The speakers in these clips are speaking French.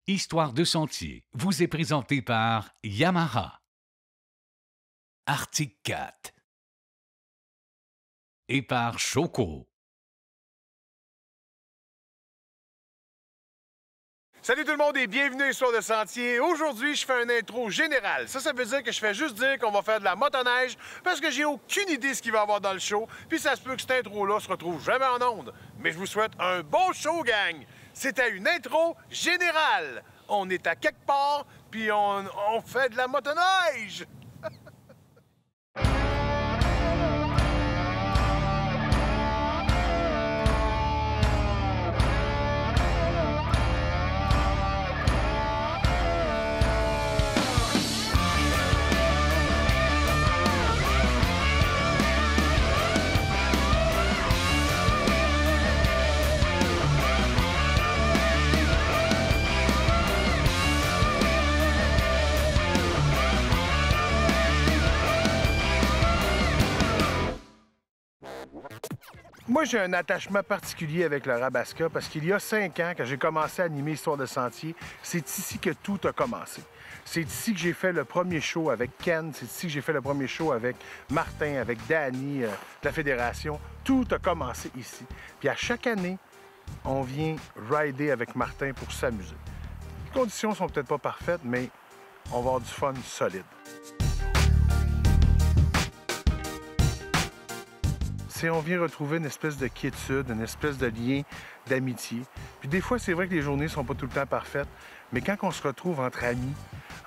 Histoire de sentier vous est présenté par Yamaha, Arctic Cat et par Choco. Salut tout le monde et bienvenue à Histoire de sentier. Aujourd'hui, je fais un intro général. Ça veut dire que je fais juste dire qu'on va faire de la motoneige parce que j'ai aucune idée de ce qu'il va y avoir dans le show. Puis ça se peut que cette intro-là se retrouve jamais en onde. Mais je vous souhaite un bon show, gang! C'était une intro générale. On est à quelque part, puis on fait de la motoneige! Moi, j'ai un attachement particulier avec le Rabasca parce qu'il y a 5 ans, quand j'ai commencé à animer Histoire de sentier, c'est ici que tout a commencé. C'est ici que j'ai fait le premier show avec Ken, c'est ici que j'ai fait le premier show avec Martin, avec Danny, de la Fédération. Tout a commencé ici. Puis à chaque année, on vient rider avec Martin pour s'amuser. Les conditions sont peut-être pas parfaites, mais on va avoir du fun solide. On vient retrouver une espèce de quiétude, une espèce de lien d'amitié. Puis des fois, c'est vrai que les journées sont pas tout le temps parfaites, mais quand on se retrouve entre amis,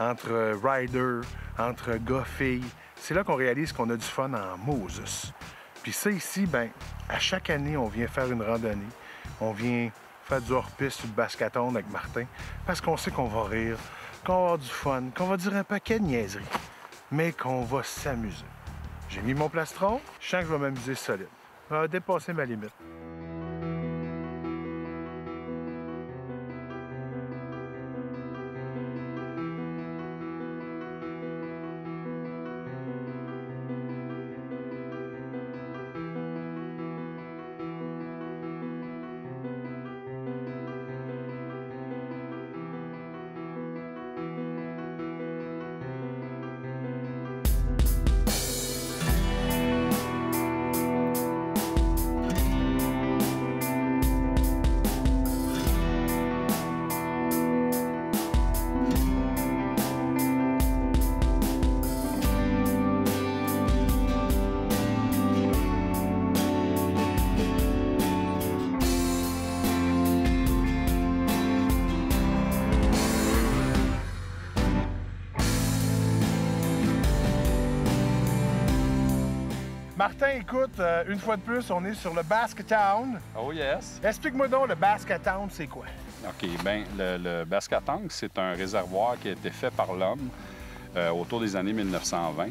entre riders, entre gars-filles, c'est là qu'on réalise qu'on a du fun en Moses. Puis ça ici, ben, à chaque année, on vient faire une randonnée, on vient faire du hors-piste sur le Basque-à-Tondre avec Martin, parce qu'on sait qu'on va rire, qu'on va avoir du fun, qu'on va dire un paquet de niaiseries, mais qu'on va s'amuser. J'ai mis mon plastron, je sens que je vais m'amuser solide. Ça va dépasser ma limite. Martin, écoute, une fois de plus, on est sur le Basque-Town. Oh yes! Explique-moi donc, le Basque-Town, c'est quoi? OK, bien, le Basque-à-Tondre, c'est un réservoir qui a été fait par l'homme autour des années 1920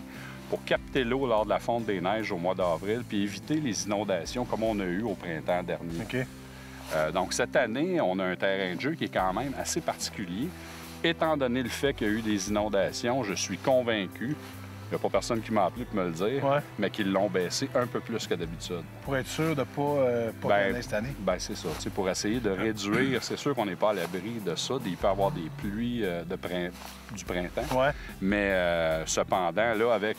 pour capter l'eau lors de la fonte des neiges au mois d'avril puis éviter les inondations comme on a eu au printemps dernier. OK. Donc, cette année, on a un terrain de jeu qui est quand même assez particulier. Étant donné le fait qu'il y a eu des inondations, je suis convaincu, il n'y a pas personne qui m'a appelé pour me le dire, mais qu'ils l'ont baissé un peu plus que d'habitude. Pour être sûr de ne pas tourner cette année? Bien, c'est ça. T'sais, pour essayer de réduire, c'est sûr qu'on n'est pas à l'abri de ça. Il peut y avoir des pluies du printemps. Ouais. Mais cependant, là, avec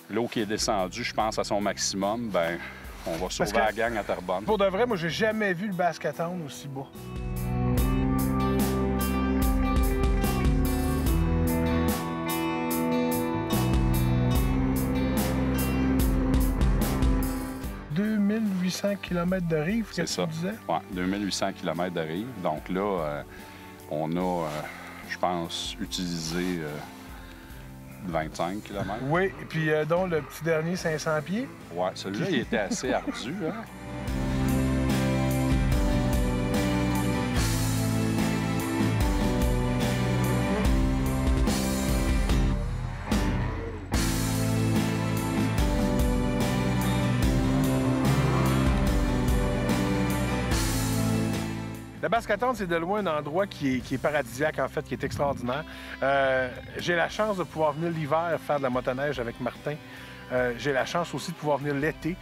l'eau qui est descendue, je pense, à son maximum, ben on va sauver la gang à Terrebonne. Pour de vrai, moi, j'ai jamais vu le Basque-à-Tondre aussi bas. km de rive, c'est ça. Tu disais? Oui, 2800 km de rive. Donc là, on a, je pense, utilisé 25 km. Oui, et puis donc le petit dernier, 500 pieds. Oui, celui-là, il était assez ardu, hein? Le Basque-à-Tondre, c'est de loin un endroit qui est paradisiaque, en fait, qui est extraordinaire. J'ai la chance de pouvoir venir l'hiver faire de la motoneige avec Martin. J'ai la chance aussi de pouvoir venir l'été.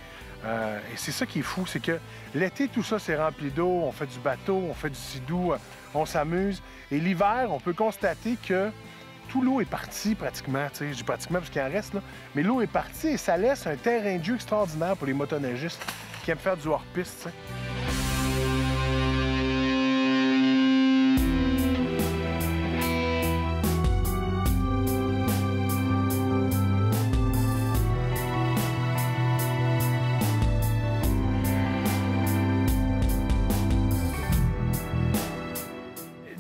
Et c'est ça qui est fou, c'est que l'été, tout ça, c'est rempli d'eau. On fait du bateau, on fait du sidou. on s'amuse. Et l'hiver, on peut constater que tout l'eau est partie pratiquement. Je dis pratiquement parce qu'il en reste, là. Mais l'eau est partie et ça laisse un terrain de jeu extraordinaire pour les motoneigistes qui aiment faire du hors-piste, t'sais.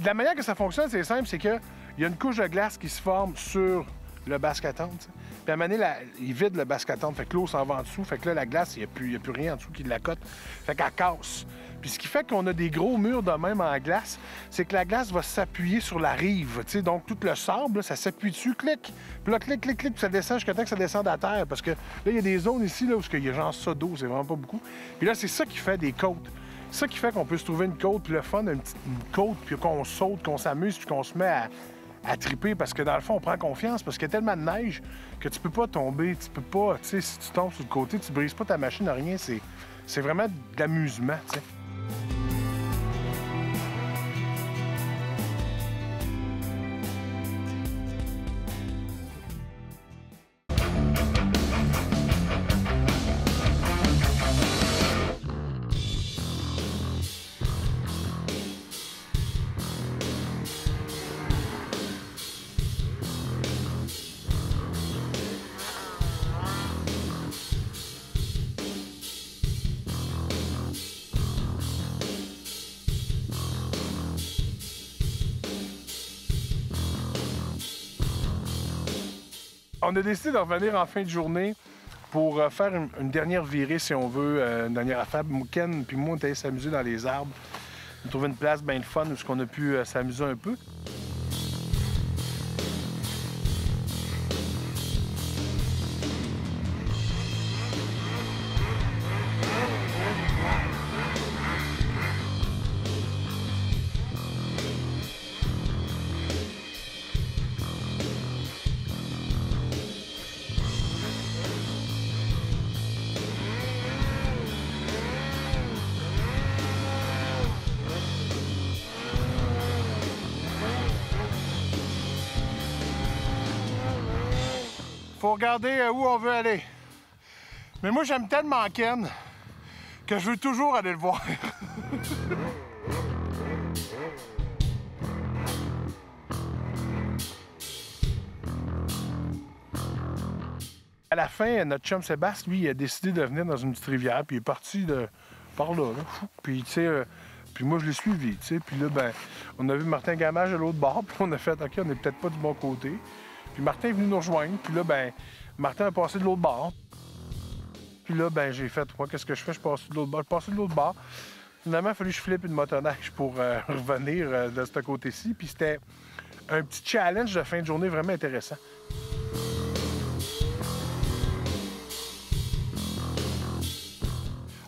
La manière que ça fonctionne, c'est simple, c'est qu'il y a une couche de glace qui se forme sur le basque-à-tente. Puis à un moment donné, il vide le basque-à-tente, fait que l'eau s'en va en dessous. Fait que là, la glace, il n'y a plus rien en dessous qui l'accote. Fait qu'elle casse. Puis ce qui fait qu'on a des gros murs de même en glace, c'est que la glace va s'appuyer sur la rive. T'sais. Donc tout le sable, là, ça s'appuie dessus, clic. Puis là, clic, clic, clic, puis ça descend jusqu'à temps que ça descende à terre. Parce que là, il y a des zones ici là, où il y a genre ça d'eau, c'est vraiment pas beaucoup. Puis là, c'est ça qui fait des côtes. C'est ça qui fait qu'on peut se trouver une côte, puis le fun, une côte, puis qu'on saute, qu'on s'amuse, puis qu'on se met à triper, parce que dans le fond, on prend confiance, parce qu'il y a tellement de neige que tu peux pas tomber, tu peux pas, tu sais, si tu tombes sur le côté, tu brises pas ta machine, rien, c'est vraiment de l'amusement, tu sais. On a décidé de revenir en fin de journée pour faire une dernière virée, si on veut, une dernière affaire. Ken puis moi, on est allés s'amuser dans les arbres. On a trouvé une place bien de fun où on a pu s'amuser un peu. Faut regarder où on veut aller. Mais moi, j'aime tellement Ken que je veux toujours aller le voir. À la fin, notre chum Sébastien, lui, il a décidé de venir dans une petite rivière, puis il est parti par là. Puis, tu sais, puis moi, je l'ai suivi, tu sais. Puis là, ben, on a vu Martin Gamage de l'autre bord, puis on a fait, OK, on n'est peut-être pas du bon côté. Puis Martin est venu nous rejoindre, puis là, ben, Martin a passé de l'autre bord. Puis là, ben, j'ai fait, moi, qu'est-ce que je fais? Je passe de l'autre bord. Je passe de l'autre bord. Finalement, il a fallu que je flippe une motoneige pour revenir de ce côté-ci. Puis c'était un petit challenge de fin de journée vraiment intéressant.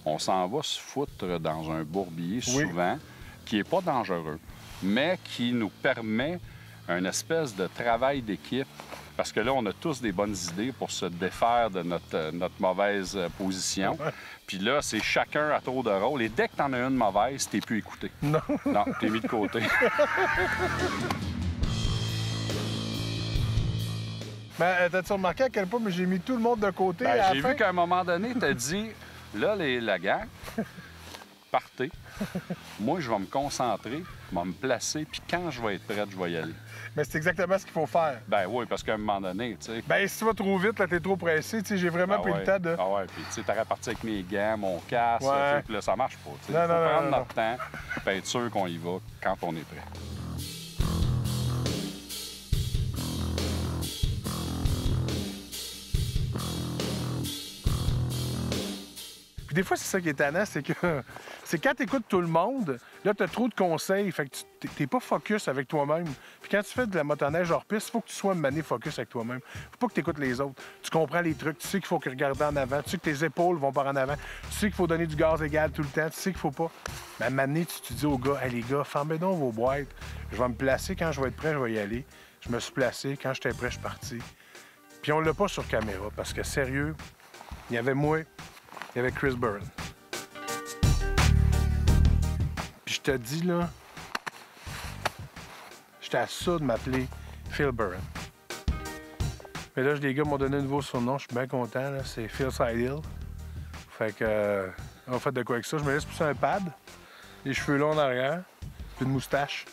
On s'en va se foutre dans un bourbier souvent, qui n'est pas dangereux, mais qui nous permet une espèce de travail d'équipe, parce que là, on a tous des bonnes idées pour se défaire de notre mauvaise position. Ouais. Puis là, c'est chacun à tour de rôle. Et dès que t'en as une mauvaise, t'es plus écouté. Non. Non, t'es mis de côté. Ben, t'as-tu remarqué à quel point j'ai mis tout le monde de côté à la fin? J'ai vu qu'à un moment donné, t'as dit, là, la gang, partez. Moi, je vais me concentrer, je vais me placer, puis quand je vais être prête, je vais y aller. Mais c'est exactement ce qu'il faut faire. Ben oui, parce qu'à un moment donné, tu sais... Ben si tu vas trop vite, là, t'es trop pressé, tu sais, j'ai vraiment pris le temps de... Ah ouais, puis tu sais, t'aurais parti avec mes gants, mon casque, puis là, ça marche pas, tu sais. Il faut prendre notre temps, puis être sûr qu'on y va quand on est prêt. Puis des fois, c'est ça qui est tannant, c'est que c'est quand tu écoutes tout le monde, là, tu as trop de conseils, fait que tu n'es pas focus avec toi-même. Puis quand tu fais de la motoneige hors piste, il faut que tu sois mané focus avec toi-même. Faut pas que tu écoutes les autres. Tu comprends les trucs, tu sais qu'il faut que regarder en avant, tu sais que tes épaules vont par en avant, tu sais qu'il faut donner du gaz égal tout le temps, tu sais qu'il faut pas. Mais à un moment donné, tu dis aux gars, hey, les gars, fermez donc vos boîtes. Je vais me placer, quand je vais être prêt, je vais y aller. Je me suis placé, quand j'étais prêt, je suis parti. Puis on l'a pas sur caméra, parce que sérieux, il y avait moi, il y avait Chris Byrne. Puis je te dis, là, J'étais à ça de m'appeler Phil Burren. Mais là, les gars m'ont donné un nouveau surnom, je suis bien content. C'est Phil Side Hill. Fait que, on a fait de quoi avec ça? Je me laisse pousser un pad, les cheveux longs en arrière, puis une moustache.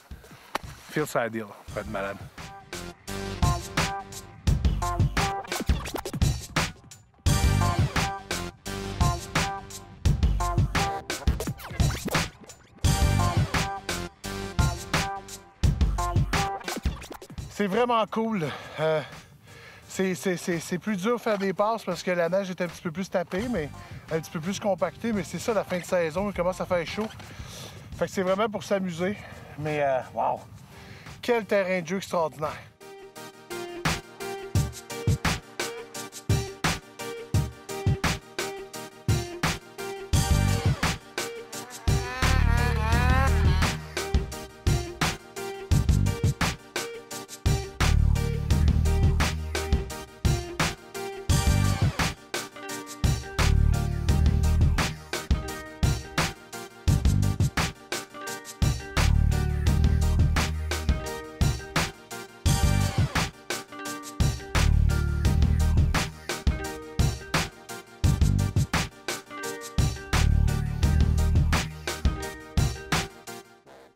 Phil Side Hill, faut être malade. C'est vraiment cool. C'est plus dur de faire des passes parce que la neige est un petit peu plus tapée, mais un petit peu plus compactée. Mais c'est ça, la fin de saison, il commence à faire chaud. Fait que c'est vraiment pour s'amuser. Mais, wow! Quel terrain de jeu extraordinaire!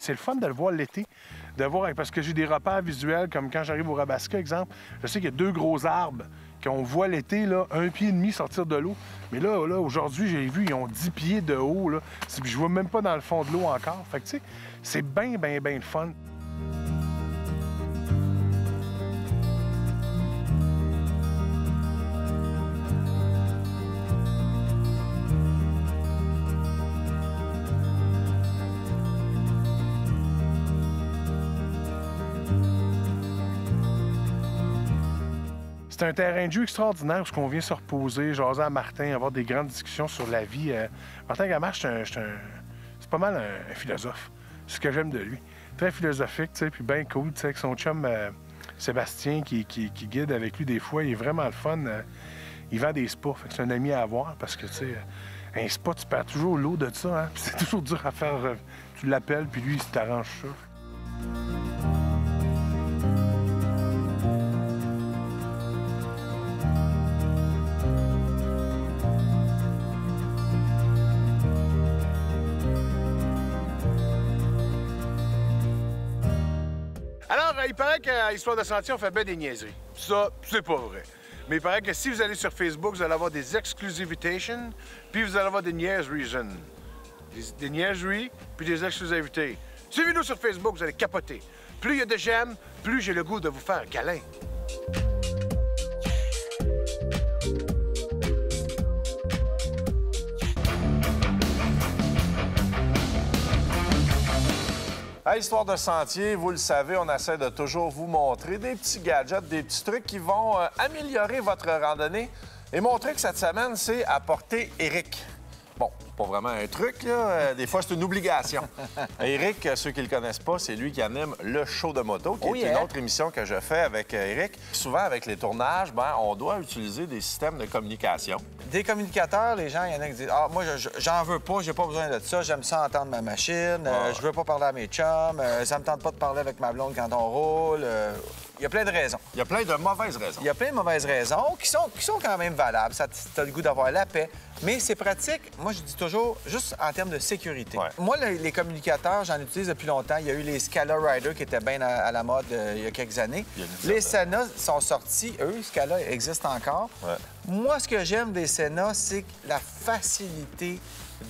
C'est le fun de le voir l'été, de voir, parce que j'ai des repères visuels, comme quand j'arrive au Rabasca, exemple. Je sais qu'il y a 2 gros arbres qu'on voit l'été, là, 1,5 pied sortir de l'eau. Mais là aujourd'hui, j'ai vu, ils ont 10 pieds de haut, là. Je vois même pas dans le fond de l'eau encore. Fait que, tu sais, c'est bien le fun. C'est un terrain de jeu extraordinaire parce qu'on vient se reposer, jaser à Martin, avoir des grandes discussions sur la vie. Martin Gamache, c'est pas mal un philosophe. C'est ce que j'aime de lui. Très philosophique, tu sais, puis bien cool, tu sais, avec son chum Sébastien qui guide avec lui des fois. Il est vraiment le fun. Il vend des spas, fait que c'est un ami à avoir parce que, tu sais, un spa, tu perds toujours l'eau de ça, hein. C'est toujours dur à faire. Tu l'appelles, puis lui, il t'arrange ça. Alors, il paraît qu'à Histoire de Sentier, on fait bien des niaiseries. Ça, c'est pas vrai. Mais il paraît que si vous allez sur Facebook, vous allez avoir des exclusivités, puis vous allez avoir des niaiseries. Des niaiseries, puis des exclusivités. Suivez-nous sur Facebook, vous allez capoter. Plus il y a de j'aime, plus j'ai le goût de vous faire un câlin. À Histoire de Sentier, vous le savez, on essaie de toujours vous montrer des petits gadgets, des petits trucs qui vont améliorer votre randonnée. Et mon truc cette semaine, c'est apporter Éric. Bon, pas vraiment un truc, là. Des fois, c'est une obligation. Éric, ceux qui ne le connaissent pas, c'est lui qui anime le show de moto, qui est une autre émission que je fais avec Éric. Souvent, avec les tournages, on doit utiliser des systèmes de communication. Des communicateurs, les gens, il y en a qui disent « Ah, moi, j'en veux pas, j'ai pas besoin de ça, j'aime ça entendre ma machine, je veux pas parler à mes chums, ça me tente pas de parler avec ma blonde quand on roule. » Il y a plein de raisons. Il y a plein de mauvaises raisons. Il y a plein de mauvaises raisons qui sont quand même valables. Ça t'as le goût d'avoir la paix. Mais c'est pratique, moi, je dis toujours, juste en termes de sécurité. Ouais. Moi, les communicateurs, j'en utilise depuis longtemps. Il y a eu les Scala Rider qui étaient bien à la mode il y a quelques années. Les Sena sont sortis. Eux, Scala existent encore. Ouais. Moi, ce que j'aime des Sena, c'est la facilité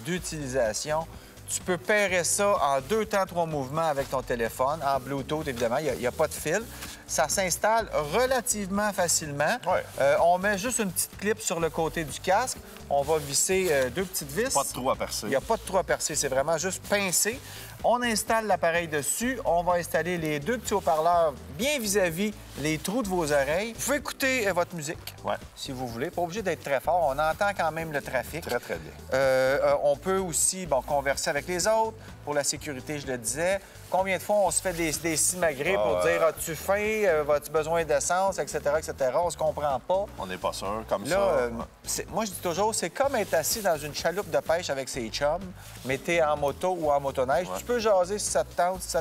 d'utilisation. Tu peux pairer ça en 2 temps, 3 mouvements avec ton téléphone, en Bluetooth, évidemment, il n'y a pas de fil. Ça s'installe relativement facilement. Ouais. On met juste une petite clip sur le côté du casque. On va visser 2 petites vis. Pas de trou à percer. Il n'y a pas de trou à percer, c'est vraiment juste pincé. On installe l'appareil dessus. On va installer les 2 petits haut-parleurs bien vis-à-vis les trous de vos oreilles. Vous pouvez écouter votre musique, si vous voulez. Pas obligé d'être très fort. On entend quand même le trafic. Très, très bien. On peut aussi converser avec les autres. Pour la sécurité, je le disais. Combien de fois on se fait des simagrées pour dire « As-tu faim? As-tu besoin d'essence? » etc., etc. On se comprend pas. On n'est pas sûr, comme là, ça. Moi, je dis toujours, c'est comme être assis dans une chaloupe de pêche avec ses chums, mais t'es en moto ou en motoneige. Tu peux jaser si ça te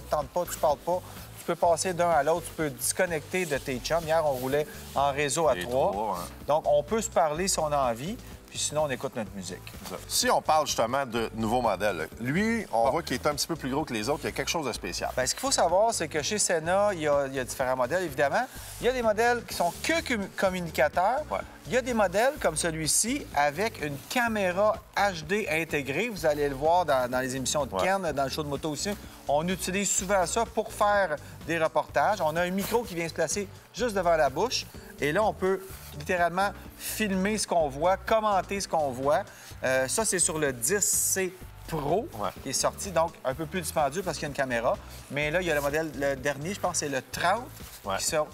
tente pas, tu parles pas. Tu peux passer d'un à l'autre, tu peux disconnecter de tes chums. Hier, on roulait en réseau à 3. Hein. Donc, on peut se parler si on a envie, puis sinon, on écoute notre musique. Si on parle justement de nouveaux modèles, lui, on voit qu'il est un petit peu plus gros que les autres. Il y a quelque chose de spécial. Bien, ce qu'il faut savoir, c'est que chez Sena, il y a différents modèles, évidemment. Il y a des modèles qui sont que communicateurs. Ouais. Il y a des modèles comme celui-ci avec une caméra HD intégrée. Vous allez le voir dans les émissions de Ken, dans le show de moto aussi. On utilise souvent ça pour faire des reportages. On a un micro qui vient se placer juste devant la bouche. Et là, on peut littéralement filmer ce qu'on voit, commenter ce qu'on voit. Ça, c'est sur le 10C Pro qui est sorti, donc un peu plus dispendieux parce qu'il y a une caméra. Mais là, il y a le modèle, le dernier, je pense, c'est le 30,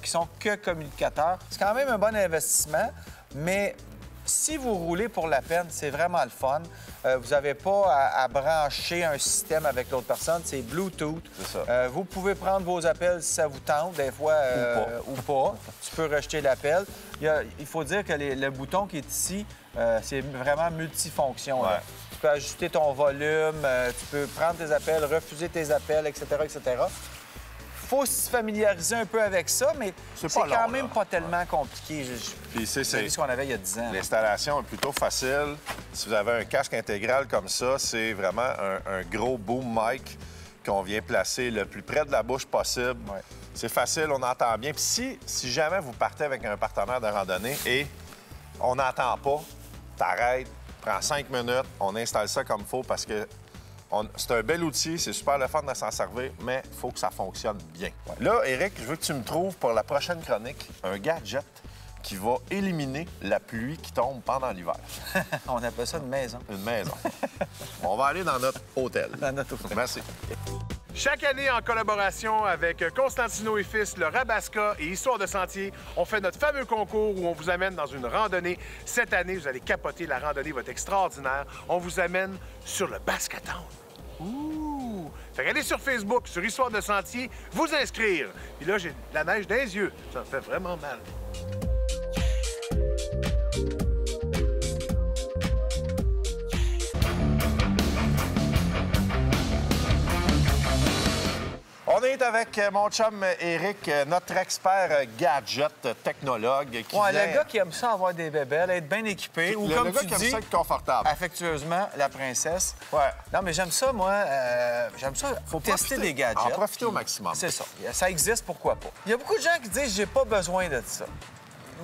qui sont que communicateurs. C'est quand même un bon investissement, mais si vous roulez pour la peine, c'est vraiment le fun. Vous n'avez pas à brancher un système avec l'autre personne, c'est Bluetooth. C'est ça. Vous pouvez prendre vos appels si ça vous tente, des fois, ou pas. Tu peux rejeter l'appel. Il faut dire que le bouton qui est ici, c'est vraiment multifonction. là. Tu peux ajuster ton volume, tu peux prendre tes appels, refuser tes appels, etc., etc. Il faut se familiariser un peu avec ça, mais c'est quand même pas tellement compliqué. Puis c'est ce qu'on avait il y a 10 ans. L'installation est plutôt facile. Si vous avez un casque intégral comme ça, c'est vraiment un gros boom mic qu'on vient placer le plus près de la bouche possible. Ouais. C'est facile, on entend bien. Puis si jamais vous partez avec un partenaire de randonnée et on n'entend pas, t'arrêtes, prends 5 minutes, on installe ça comme il faut parce que c'est un bel outil, c'est super le fun de s'en servir, mais il faut que ça fonctionne bien. Là, Éric, je veux que tu me trouves pour la prochaine chronique un gadget qui va éliminer la pluie qui tombe pendant l'hiver. On appelle ça une maison. Une maison. On va aller dans notre hôtel. Dans notre hôtel. Merci. Chaque année, en collaboration avec Constantino et Fils, le Rabasca et Histoire de Sentier, on fait notre fameux concours où on vous amène dans une randonnée. Cette année, vous allez capoter, la randonnée va être extraordinaire. On vous amène sur le Bascaton. Ouh! Fait qu'allez sur Facebook, sur Histoire de Sentier, vous inscrire. Puis là, j'ai de la neige dans les yeux. Ça me fait vraiment mal. On est avec mon chum Éric, notre expert gadget, technologue. Le gars qui aime ça avoir des bébelles, être bien équipé, ou comme tu dis, aime ça être confortable. affectueusement, la princesse. Ouais. Non, mais j'aime ça, moi. J'aime ça. Faut tester des gadgets. En profiter au maximum. C'est ça. Ça existe, pourquoi pas? Il y a beaucoup de gens qui disent j'ai pas besoin de ça.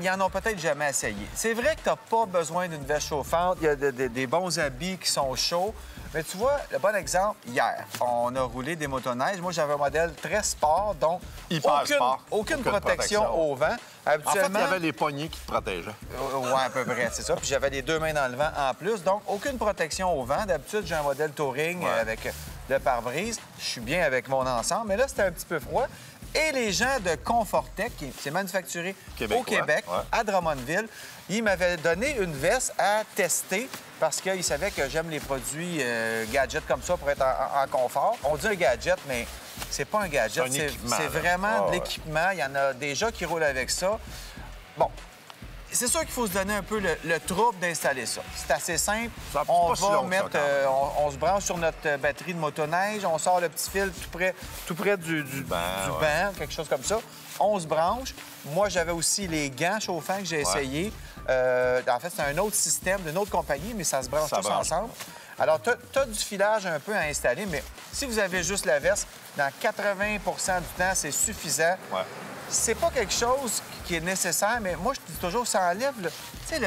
Ils en ont peut-être jamais essayé. C'est vrai que tu n'as pas besoin d'une veste chauffante. Il y a des bons habits qui sont chauds. Mais tu vois, le bon exemple, hier, on a roulé des motoneiges. Moi, j'avais un modèle très sport, donc aucune protection au vent. En Habituellement, fait, il y avait les poignées qui te protégeaient. Oui, à peu près, c'est ça. Puis j'avais les 2 mains dans le vent en plus. Donc, aucune protection au vent. D'habitude, j'ai un modèle touring avec le pare-brise. Je suis bien avec mon ensemble. Mais là, c'était un petit peu froid. Et les gens de Confortec, qui c'est manufacturé au Québec, à Drummondville, ils m'avaient donné une veste à tester parce qu'ils savaient que j'aime les produits gadgets comme ça pour être en confort. On dit un gadget, mais c'est pas un gadget. C'est vraiment de l'équipement. Il y en a déjà qui roulent avec ça. Bon. C'est sûr qu'il faut se donner un peu le trouble d'installer ça. C'est assez simple. On va mettre, on se branche sur notre batterie de motoneige, on sort le petit fil tout près du banc, quelque chose comme ça. On se branche. Moi, j'avais aussi les gants chauffants que j'ai essayés. En fait, c'est un autre système d'une autre compagnie, mais ça se branche tous ensemble. Alors, tu as du filage un peu à installer, mais si vous avez juste la veste, dans 80 du temps, c'est suffisant. Ouais. C'est pas quelque chose qui est nécessaire, mais moi, je dis toujours, ça enlève le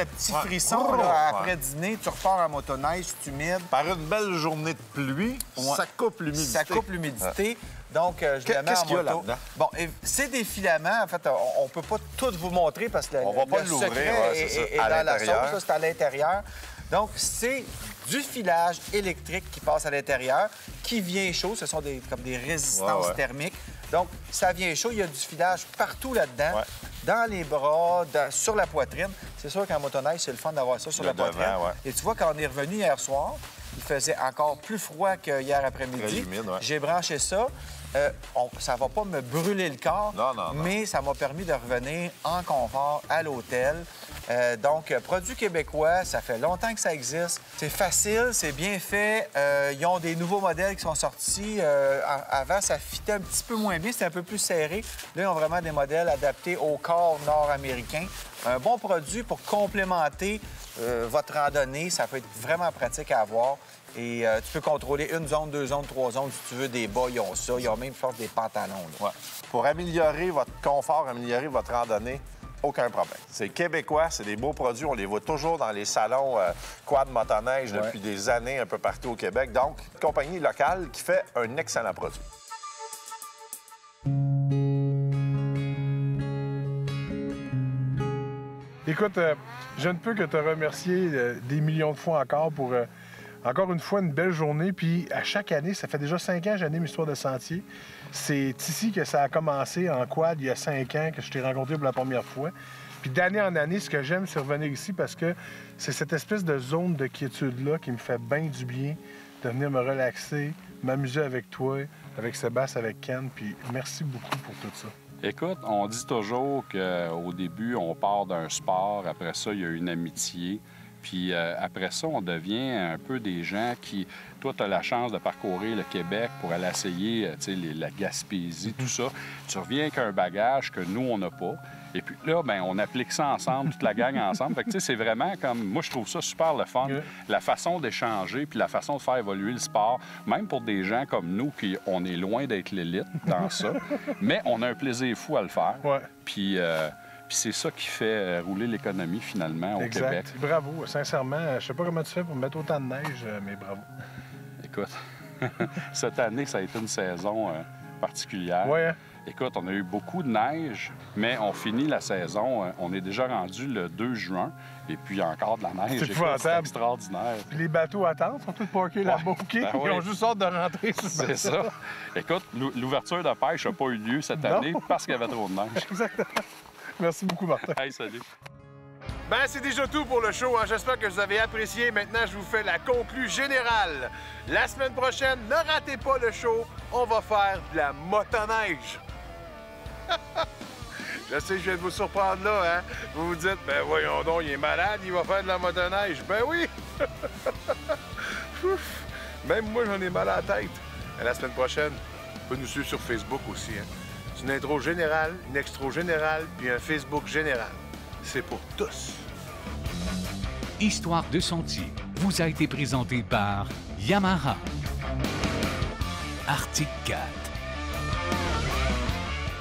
petit frisson là, après dîner. Tu repars en motoneige, c'est humide. Par une belle journée de pluie, ça coupe l'humidité. Ça coupe l'humidité. Donc, je le mets en moto. Bon, c'est des filaments. En fait, on peut pas tout vous montrer parce que on va pas le l'ouvrir, secret est dans la sauce. C'est à l'intérieur. Donc, c'est du filage électrique qui passe à l'intérieur, qui vient chaud. Ce sont comme des résistances thermiques. Donc, ça vient chaud. Il y a du filage partout là-dedans, dans les bras, sur la poitrine. C'est sûr qu'en motoneige, c'est le fun d'avoir ça sur la poitrine. Et tu vois, quand on est revenu hier soir, il faisait encore plus froid qu'hier après-midi. J'ai branché ça. Ça va pas me brûler le corps, mais ça m'a permis de revenir en confort à l'hôtel. Donc, produits québécois, ça fait longtemps que ça existe. C'est facile, c'est bien fait. Ils ont des nouveaux modèles qui sont sortis. Avant, ça fitait un petit peu moins bien, c'était un peu plus serré. Là, ils ont vraiment des modèles adaptés au corps nord-américain. Un bon produit pour complémenter votre randonnée. Ça peut être vraiment pratique à avoir. Et tu peux contrôler une zone, 2 zones, 3 zones. Si tu veux des bas, ils ont ça. Ils ont même force des pantalons. Ouais. Pour améliorer votre confort, améliorer votre randonnée, aucun problème. C'est québécois, c'est des beaux produits. On les voit toujours dans les salons quad motoneige depuis des années un peu partout au Québec. Donc, une compagnie locale qui fait un excellent produit. Écoute, je ne peux que te remercier des millions de fois encore pour, encore une fois, une belle journée. Puis à chaque année, ça fait déjà 5 ans que j'anime Histoire de sentier. C'est ici que ça a commencé en quad il y a 5 ans que je t'ai rencontré pour la première fois. Puis d'année en année, ce que j'aime, c'est revenir ici parce que c'est cette espèce de zone de quiétude-là qui me fait bien du bien de venir me relaxer, m'amuser avec toi, avec Sébastien, avec Ken. Puis merci beaucoup pour tout ça. Écoute, on dit toujours qu'au début, on part d'un sport. Après ça, il y a une amitié. Puis après ça, on devient un peu des gens qui... Toi, tu as la chance de parcourir le Québec pour aller essayer la Gaspésie, tout ça. Tu reviens avec un bagage que nous, on n'a pas. Et puis là, bien, on applique ça ensemble, toute la gang ensemble. Fait que, tu sais, c'est vraiment comme... Moi, je trouve ça super le fun. La façon d'échanger puis la façon de faire évoluer le sport, même pour des gens comme nous, qui on est loin d'être l'élite dans ça, mais on a un plaisir fou à le faire. Puis c'est ça qui fait rouler l'économie, finalement, au Québec. Bravo. Sincèrement, je sais pas comment tu fais pour mettre autant de neige, mais bravo. Écoute, cette année, ça a été une saison particulière. Écoute, on a eu beaucoup de neige, mais on finit la saison. On est déjà rendu le 2 juin, et puis il y a encore de la neige. C'est extraordinaire. Puis les bateaux attendent, sont tous parqués là-bas, OK? Ils ont juste hâte de rentrer sur le bateau. C'est ça. Écoute, l'ouverture de pêche n'a pas eu lieu cette année parce qu'il y avait trop de neige. Exactement. Merci beaucoup, Martin. Hey, salut. Ben, c'est déjà tout pour le show. Hein? J'espère que vous avez apprécié. Maintenant, je vous fais la conclue générale. La semaine prochaine, ne ratez pas le show. On va faire de la motoneige. Je sais que je viens de vous surprendre là, hein? Vous vous dites, ben voyons donc, il est malade, il va faire de la motoneige. Ben oui! Même moi, j'en ai mal à la tête. À la semaine prochaine, vous pouvez nous suivre sur Facebook aussi. Hein? C'est une intro générale, une extro générale, puis un Facebook général. C'est pour tous. Histoire de sentier vous a été présenté par Yamaha, Arctic Cat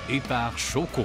et par Choco.